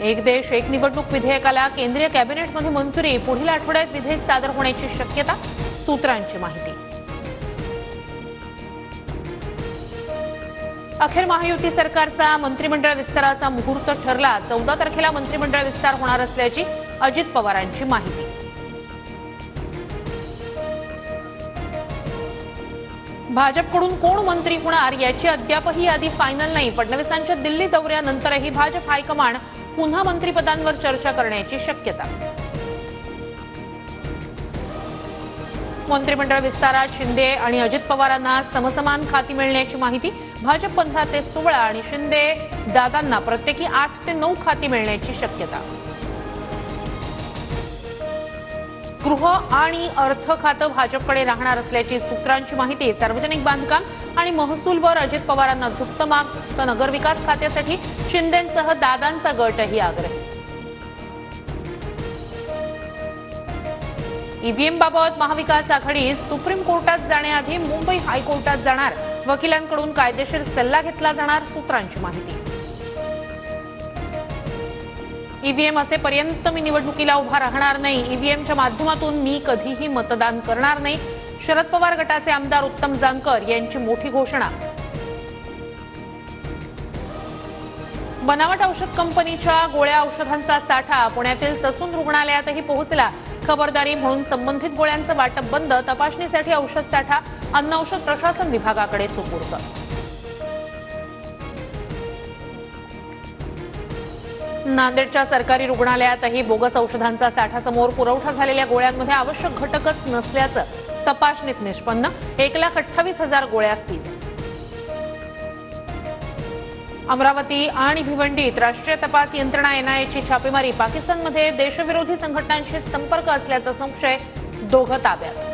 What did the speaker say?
एक देश एक निवडणूक विधेयकाला केंद्रीय कॅबिनेटमध्ये मंजुरी, पुढील आठवड्यात विधेयक सादर होण्याची शक्यता, सूत्रांची माहिती। अखेर महायुती सरकारचा मंत्रिमंडळ विस्ताराचा मुहूर्त ठरला। 14 तारखेला मंत्रिमंडळ विस्तार होणार असल्याची अजित पवारांची माहिती। भाजपकडून कोण मंत्री होणार याची अद्यापही यादी फायनल नाही। फडणवीसांच्या दिल्ली दौऱ्यानंतरही भाजप हायकमांड पुन्हा मंत्रिपदांवर चर्चा करण्याची शक्यता। मंत्रिमंडळ विस्तारात शिंदे आणि अजित पवारांना समसमान खाती मिळण्याची माहिती। भाजप 15 ते 16 आणि शिंदे दादांना प्रत्येकी 8 ते 9 खाती मिळण्याची शक्यता। गृह आणि अर्थ खातं भाजपकडे राहणार असल्याची सूत्रांची माहिती। सार्वजनिक बांधकाम आणि महसूलवर अजित पवारांना झुकतं माग, तर नगरविकास खात्यासाठी शिंदेंसह दादांचा गटही आग्रही। ईव्हीएम बाबत महाविकास आघाडी सुप्रीम कोर्टात जाण्याआधी मुंबई हायकोर्टात जाणार। वकिलांकडून कायदेशीर सल्ला घेतला जाणार, सूत्रांची माहिती। ईव्हीएम असेपर्यंत मी निवडणुकीला उभा राहणार नाही। ईव्हीएमच्या माध्यमातून मी कधीही मतदान करणार नाही। शरद पवार गटाचे आमदार उत्तम जानकर यांची मोठी घोषणा। बनावट औषध कंपनीच्या गोळ्या औषधांचा साठा पुण्यातील ससून रुग्णालयातही पोहोचला। खबरदारी म्हणून संबंधित गोळ्यांचं वाटप बंद। तपासणीसाठी औषध साठा अन्न औषध प्रशासन विभागाकडे सुपूर्द। नांदेडच्या सरकारी रुग्णालयातही बोगस औषधांचा साठा समोर। पुरवठा झालेल्या गोळ्यांमध्ये आवश्यक घटकच नसल्याचं तपासणीत निष्पन्न। 1,28,000 गोळ्या सील। अमरावती आणि भिवंडीत राष्ट्रीय तपास यंत्रणा एनआयएची छापेमारी। पाकिस्तानमध्ये देशविरोधी संघटनांशी संपर्क असल्याचा संशय, दोघं ताब्यात।